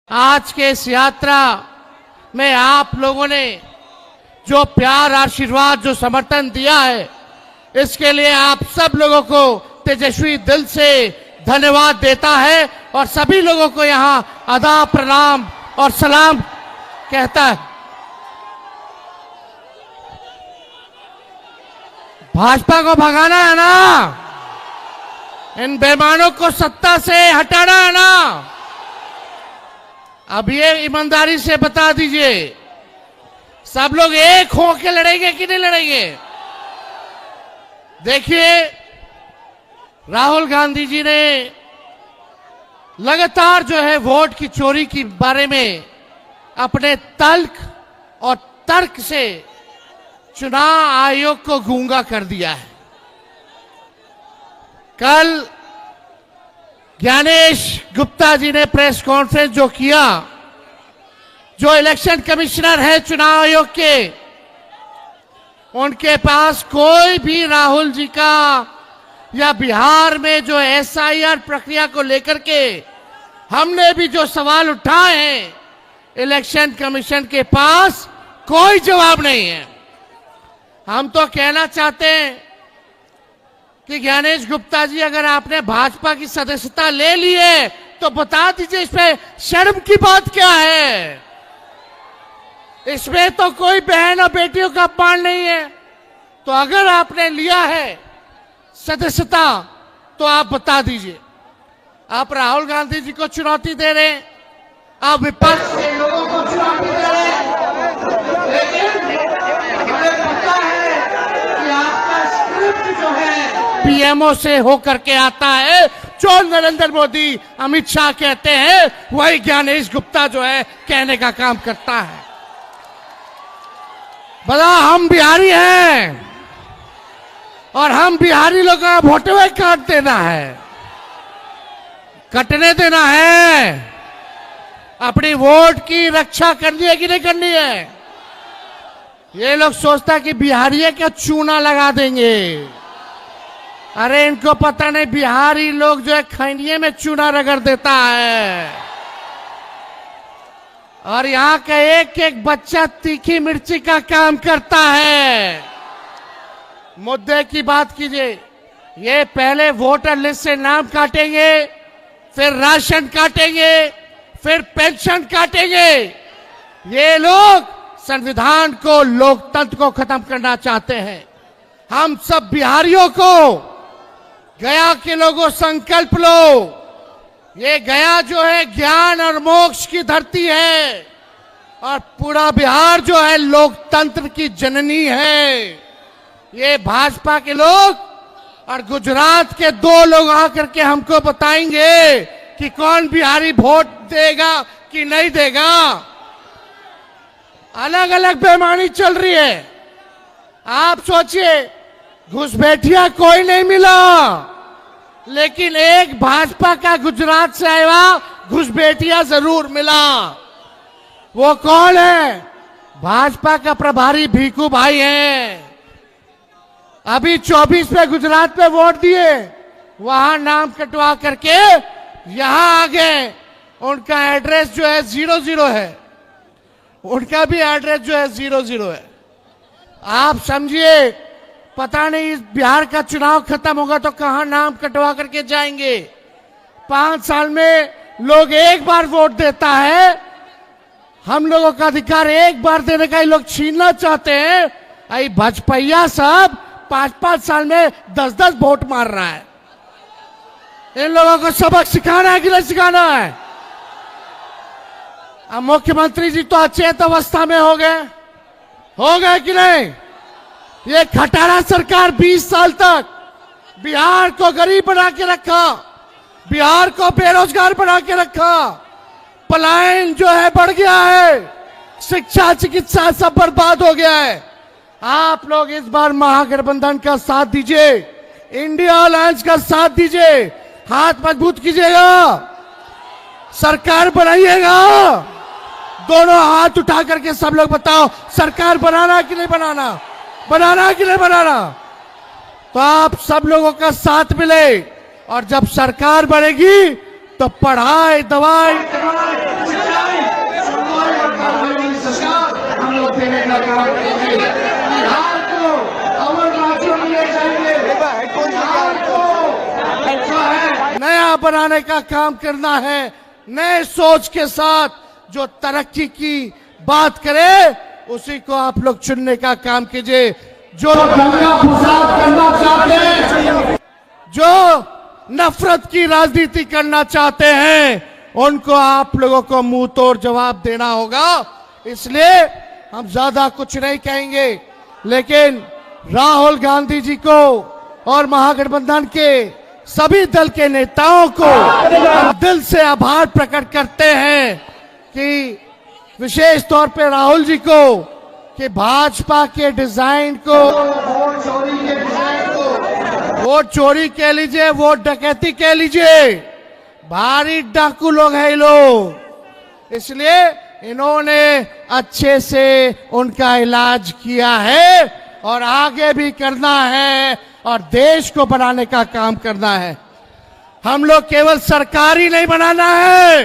आज के इस यात्रा में आप लोगों ने जो प्यार, आशीर्वाद, जो समर्थन दिया है, इसके लिए आप सब लोगों को तेजस्वी दिल से धन्यवाद देता है और सभी लोगों को यहां आदाब, प्रणाम और सलाम कहता है। भाजपा को भगाना है ना, इन बेईमानों को सत्ता से हटाना है ना। अब ये ईमानदारी से बता दीजिए, सब लोग एक होकर लड़ेंगे कि नहीं लड़ेंगे? देखिए, राहुल गांधी जी ने लगातार जो है वोट की चोरी के बारे में अपने तल्ख और तर्क से चुनाव आयोग को गूंगा कर दिया है। कल ज्ञानेश गुप्ता जी ने प्रेस कॉन्फ्रेंस जो किया, जो इलेक्शन कमिश्नर है चुनाव आयोग के, उनके पास कोई भी राहुल जी का या बिहार में जो एसआईआर प्रक्रिया को लेकर के हमने भी जो सवाल उठाए हैं, इलेक्शन कमीशन के पास कोई जवाब नहीं है। हम तो कहना चाहते हैं कि ज्ञानेश गुप्ता जी, अगर आपने भाजपा की सदस्यता ले ली है तो बता दीजिए इसमें शर्म की बात क्या है? इसमें तो कोई बहन और बेटियों का अपमान नहीं है। तो अगर आपने लिया है सदस्यता तो आप बता दीजिए। आप राहुल गांधी जी को चुनौती दे रहे हैं, आप विपक्ष के लोगों को चुनौती दे रहे हैं, लेकिन हमें पता है कि आपका स्क्रिप्ट जो है पीएमओ से होकर के आता है। जो नरेंद्र मोदी, अमित शाह कहते हैं, वही ज्ञानेश गुप्ता जो है कहने का काम करता है। बता, हम बिहारी हैं और हम बिहारी लोगों का वोटवे काट देना है, कटने देना है। अपनी वोट की रक्षा करनी है कि नहीं करनी है? ये लोग सोचता है कि बिहारी है क्या चूना लगा देंगे। अरे इनको पता नहीं, बिहारी लोग जो है खैनिये में चूना रगड़ देता है और यहाँ का एक एक बच्चा तीखी मिर्ची का काम करता है। मुद्दे की बात कीजिए। ये पहले वोटर लिस्ट से नाम काटेंगे, फिर राशन काटेंगे, फिर पेंशन काटेंगे। ये लोग संविधान को, लोकतंत्र को खत्म करना चाहते हैं। हम सब बिहारियों को, गया के लोगों, संकल्प लो। ये गया जो है ज्ञान और मोक्ष की धरती है और पूरा बिहार जो है लोकतंत्र की जननी है। ये भाजपा के लोग और गुजरात के दो लोग आकर के हमको बताएंगे कि कौन बिहारी वोट देगा कि नहीं देगा। अलग अलग बेईमानी चल रही है। आप सोचिए, घुसपैठिया कोई नहीं मिला, लेकिन एक भाजपा का गुजरात से आया घुसपैठिया जरूर मिला। वो कौन है? भाजपा का प्रभारी भीखू भाई हैं। अभी 24 पे गुजरात पे वोट दिए, वहां नाम कटवा करके यहां आ गए। उनका एड्रेस जो है 00 है, उनका भी एड्रेस जो है 00 है। आप समझिए, पता नहीं इस बिहार का चुनाव खत्म होगा तो कहां नाम कटवा करके जाएंगे। 5 साल में लोग एक बार वोट देता है। हम लोगों का अधिकार एक बार देने का ही लोग छीनना चाहते हैं। आई भाजपा सब 5-5 साल में 10-10 वोट मार रहा है। इन लोगों को सबक सिखाना है कि नहीं सिखाना है? अब मुख्यमंत्री जी तो अचेत अवस्था में हो गए कि नहीं? ये खटारा सरकार 20 साल तक बिहार को गरीब बना के रखा, बिहार को बेरोजगार बना के रखा। पलायन जो है बढ़ गया है, शिक्षा, चिकित्सा सब बर्बाद हो गया है। आप लोग इस बार महागठबंधन का साथ दीजिए, इंडिया अलायंस का साथ दीजिए, हाथ मजबूत कीजिएगा, सरकार बनाइएगा। दोनों हाथ उठा करके सब लोग बताओ, सरकार बनाना कि नहीं बनाना, बनाना कि नहीं बनाना। तो आप सब लोगों का साथ मिले और जब सरकार बनेगी तो पढ़ाई, दवाई, का काम करेंगे, बिहार को अमर राज्य में ले जाएंगे, बिहार को जो है नया बनाने का काम करना है, नए सोच के साथ जो तरक्की की बात करे उसी को आप लोग चुनने का काम कीजिए। जो दंगा फसाद करना चाहते हैं, जो नफरत की राजनीति करना चाहते हैं, उनको आप लोगों को मुंह तोड़ जवाब देना होगा। इसलिए हम ज्यादा कुछ नहीं कहेंगे, लेकिन राहुल गांधी जी को और महागठबंधन के सभी दल के नेताओं को हम दिल से आभार प्रकट करते हैं कि विशेष तौर पे राहुल जी को कि भाजपा के डिजाइन को, वोट चोरी कह लीजिए, वोट डकैती कह लीजिए, भारी डाकू लोग हैं ये लोग। इसलिए इन्होंने अच्छे से उनका इलाज किया है और आगे भी करना है और देश को बनाने का काम करना है। हम लोग केवल सरकारी नहीं बनाना है,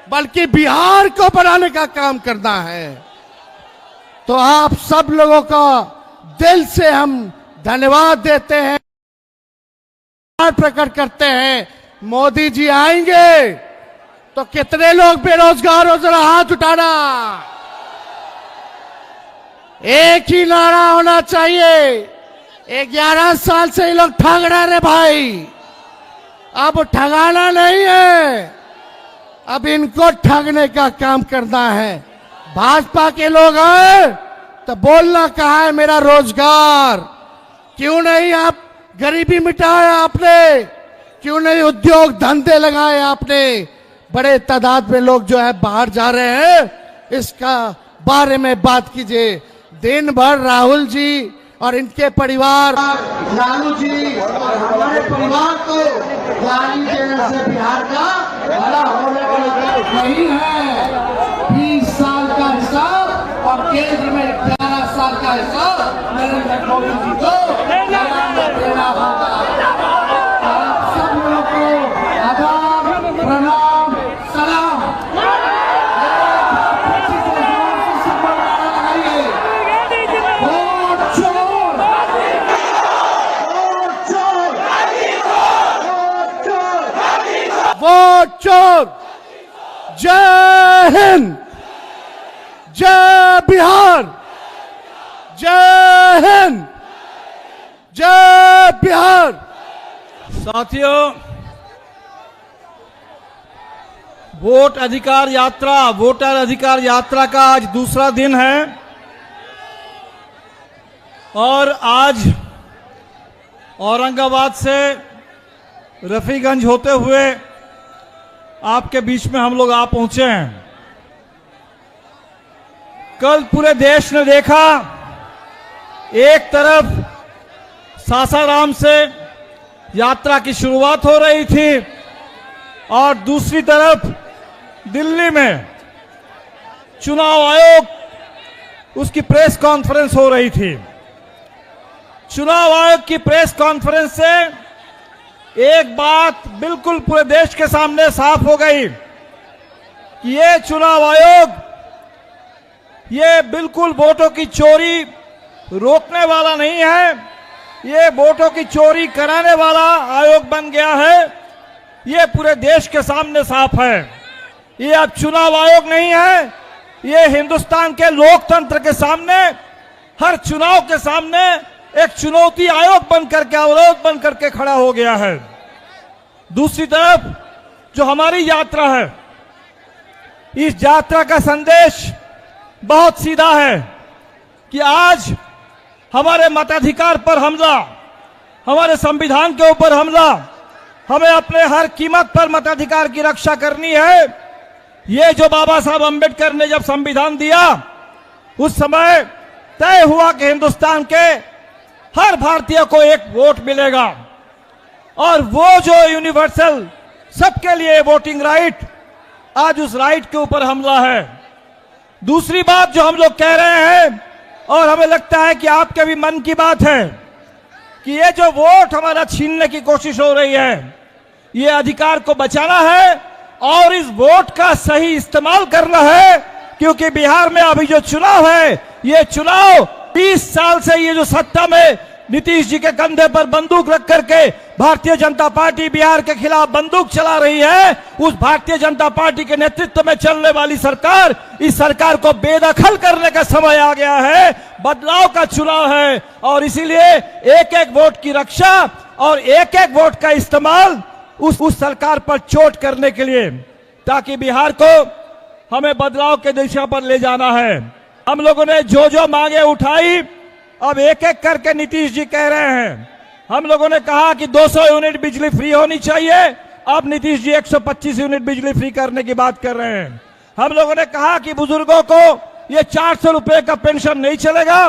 बल्कि बिहार को बनाने का काम करना है। तो आप सब लोगों का दिल से हम धन्यवाद देते हैं, प्रकट करते हैं। मोदी जी आएंगे तो कितने लोग बेरोजगार हो, जरा हाथ उठाना। एक ही नारा होना चाहिए। 11 साल से ये लोग ठग रहे भाई, अब ठगाना नहीं है, अब इनको ठगने का काम करना है। भाजपा के लोग आए तो बोलना कहा है मेरा रोजगार, क्यों नहीं आप गरीबी मिटाया आपने, क्यों नहीं उद्योग धंधे लगाए आपने। बड़े तादाद में लोग जो है बाहर जा रहे हैं, इसका बारे में बात कीजिए। दिन भर राहुल जी और इनके परिवार, लालू जी और हमारे परिवार को गाली देने से बिहार का भला होने वाला नहीं है। 20 साल का हिसाब और केंद्र में 11 साल का हिसाब नरेंद्र मोदी जी को देना होगा। आप सब लोगों को आदाब, प्रणाम, सलाम। वोट चोर। जय हिंद, जय बिहार, जय हिंद, जय बिहार। साथियों, वोटर अधिकार यात्रा का आज दूसरा दिन है और आज औरंगाबाद से रफीगंज होते हुए आपके बीच में हम लोग आ पहुंचे हैं। कल पूरे देश ने देखा, एक तरफ सासाराम से यात्रा की शुरुआत हो रही थी और दूसरी तरफ दिल्ली में चुनाव आयोग उसकी प्रेस कॉन्फ्रेंस हो रही थी। चुनाव आयोग की प्रेस कॉन्फ्रेंस से एक बात बिल्कुल पूरे देश के सामने साफ हो गई कि ये चुनाव आयोग ये बिल्कुल वोटों की चोरी रोकने वाला नहीं है, ये वोटों की चोरी कराने वाला आयोग बन गया है। ये पूरे देश के सामने साफ है। ये अब चुनाव आयोग नहीं है, ये हिंदुस्तान के लोकतंत्र के सामने, हर चुनाव के सामने एक चुनौती आयोग बन करके, अवरोध बन करके खड़ा हो गया है। दूसरी तरफ जो हमारी यात्रा है, इस यात्रा का संदेश बहुत सीधा है कि आज हमारे मताधिकार पर हमला, हमारे संविधान के ऊपर हमला, हमें अपने हर कीमत पर मताधिकार की रक्षा करनी है। ये जो बाबा साहब अंबेडकर ने जब संविधान दिया, उस समय तय हुआ कि हिंदुस्तान के हर भारतीय को एक वोट मिलेगा और वो जो यूनिवर्सल सबके लिए वोटिंग राइट, आज उस राइट के ऊपर हमला है। दूसरी बात जो हम लोग कह रहे हैं और हमें लगता है कि आपके भी मन की बात है कि ये जो वोट हमारा छीनने की कोशिश हो रही है, ये अधिकार को बचाना है और इस वोट का सही इस्तेमाल करना है, क्योंकि बिहार में अभी जो चुनाव है ये चुनाव 20 साल से ये जो सत्ता में नीतीश जी के कंधे पर बंदूक रख करके भारतीय जनता पार्टी बिहार के खिलाफ बंदूक चला रही है, उस भारतीय जनता पार्टी के नेतृत्व में चलने वाली सरकार, इस सरकार को बेदखल करने का समय आ गया है। बदलाव का चुनाव है और इसीलिए एक एक वोट की रक्षा और एक एक वोट का इस्तेमाल उस सरकार पर चोट करने के लिए, ताकि बिहार को हमें बदलाव के दिशा पर ले जाना है। हम लोगों ने जो जो मांगे उठाई, अब एक एक करके नीतीश जी कह रहे हैं। हम लोगों ने कहा कि 200 यूनिट बिजली फ्री होनी चाहिए, अब नीतीश जी 125 यूनिट बिजली फ्री करने की बात कर रहे हैं। हम लोगों ने कहा कि बुजुर्गों को ये 400 रुपए का पेंशन नहीं चलेगा,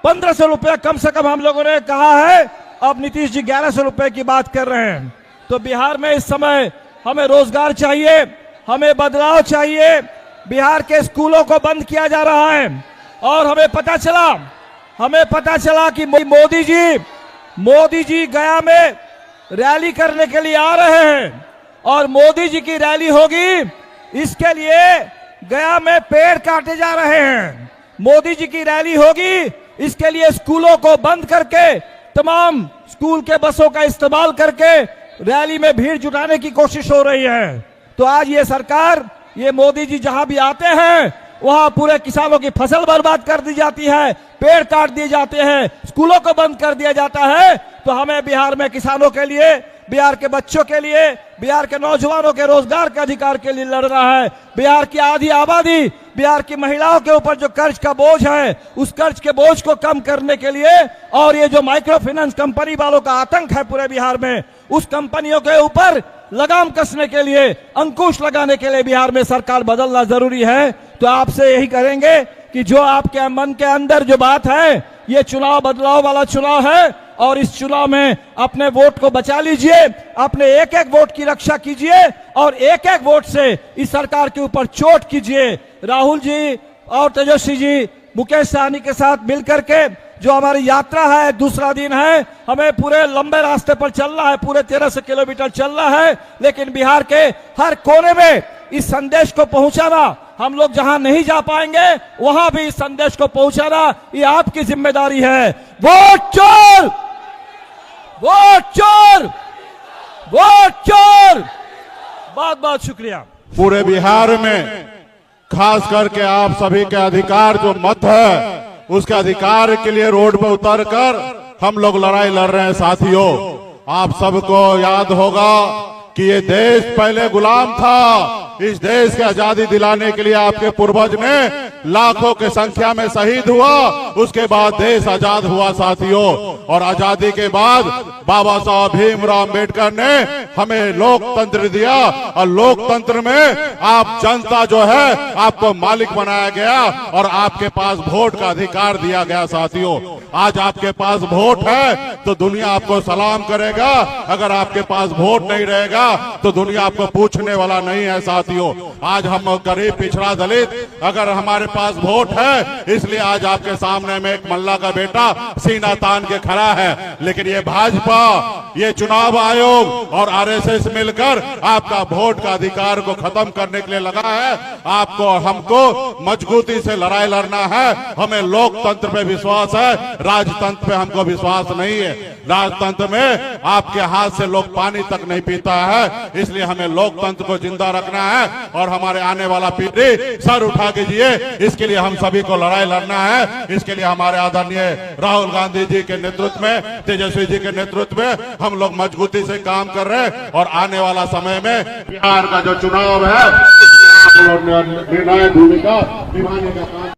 1500 रुपया कम से कम हम लोगों ने कहा है, अब नीतीश जी 1100 रुपए की बात कर रहे हैं। तो बिहार में इस समय हमें रोजगार चाहिए, हमें बदलाव चाहिए। बिहार के स्कूलों को बंद किया जा रहा है और हमें पता चला कि मोदी जी गया में रैली करने के लिए आ रहे हैं और मोदी जी की रैली होगी, इसके लिए गया में पेड़ काटे जा रहे हैं। मोदी जी की रैली होगी, इसके लिए स्कूलों को बंद करके, तमाम स्कूल के बसों का इस्तेमाल करके रैली में भीड़ जुटाने की कोशिश हो रही है। तो आज ये सरकार, ये मोदी जी जहां भी आते हैं वहां पूरे किसानों की फसल बर्बाद कर दी जाती है, पेड़ काट दिए जाते हैं, स्कूलों को बंद कर दिया जाता है। तो हमें बिहार में किसानों के लिए, बिहार के बच्चों के लिए, बिहार के नौजवानों के रोजगार के अधिकार के लिए लड़ना है। बिहार की आधी आबादी, बिहार की महिलाओं के ऊपर जो कर्ज का बोझ है, उस कर्ज के बोझ को कम करने के लिए और ये जो माइक्रो फाइनेंस कंपनी वालों का आतंक है पूरे बिहार में, उस कंपनियों के ऊपर लगाम कसने के लिए, अंकुश लगाने के लिए बिहार में सरकार बदलना जरूरी है। तो आपसे यही करेंगे कि जो आपके मन के अंदर जो बात है, ये चुनाव बदलाव वाला चुनाव है और इस चुनाव में अपने वोट को बचा लीजिए, अपने एक एक वोट की रक्षा कीजिए और एक एक वोट से इस सरकार के ऊपर चोट कीजिए। राहुल जी और तेजस्वी जी, मुकेश सहनी के साथ मिलकर के जो हमारी यात्रा है, दूसरा दिन है, हमें पूरे लंबे रास्ते पर चलना है, पूरे 1300 किलोमीटर चलना है, लेकिन बिहार के हर कोने में इस संदेश को पहुंचाना, हम लोग जहां नहीं जा पाएंगे वहां भी इस संदेश को पहुंचाना, ये आपकी जिम्मेदारी है। वोट चोर, वोट चोर, वोट चोर। बहुत बहुत शुक्रिया। पूरे बिहार में खास करके आप सभी के अधिकार जो मत है, उसके अधिकार के लिए रोड पर उतर कर हम लोग लड़ाई लड़ रहे हैं। साथियों, आप सबको याद होगा कि ये देश पहले गुलाम था। इस देश की आजादी दिलाने के लिए आपके पूर्वज ने लाखों की संख्या में शहीद हुआ, उसके बाद देश आजाद हुआ साथियों। और आजादी के बाद बाबा साहब भीमराव अम्बेडकर ने हमें लोकतंत्र दिया और लोकतंत्र में आप जनता जो है आपको मालिक बनाया गया और आपके पास वोट का अधिकार दिया गया साथियों। आज आपके पास वोट है तो दुनिया आपको सलाम करेगा, अगर आपके पास वोट नहीं रहेगा तो दुनिया आपको पूछने वाला नहीं है साथियों। आज हम गरीब पिछड़ा दलित, अगर हमारे पास वोट है, इसलिए आज आपके सामने में एक मल्ला का बेटा सीना तान के खड़ा है। लेकिन ये भाजपा, ये चुनाव आयोग और आरएसएस मिलकर आपका वोट का अधिकार को खत्म करने के लिए लगा है। आपको हमको मजबूती से लड़ाई लड़ना है। हमें लोकतंत्र पे विश्वास है, राजतंत्र पे हमको विश्वास नहीं है। राजतंत्र में आपके हाथ से लोग पानी तक नहीं पीता है, इसलिए हमें लोकतंत्र को जिंदा रखना है और हमारे आने वाला पीढ़ी सर उठा के जिए, इसके लिए हम सभी को लड़ाई लड़ना है। इसके लिए हमारे आदरणीय राहुल गांधी जी के नेतृत्व में, तेजस्वी जी के नेतृत्व में हम लोग मजबूती से काम कर रहे हैं और आने वाला समय में बिहार का जो चुनाव है, निर्णायक भूमिका निभाने का काम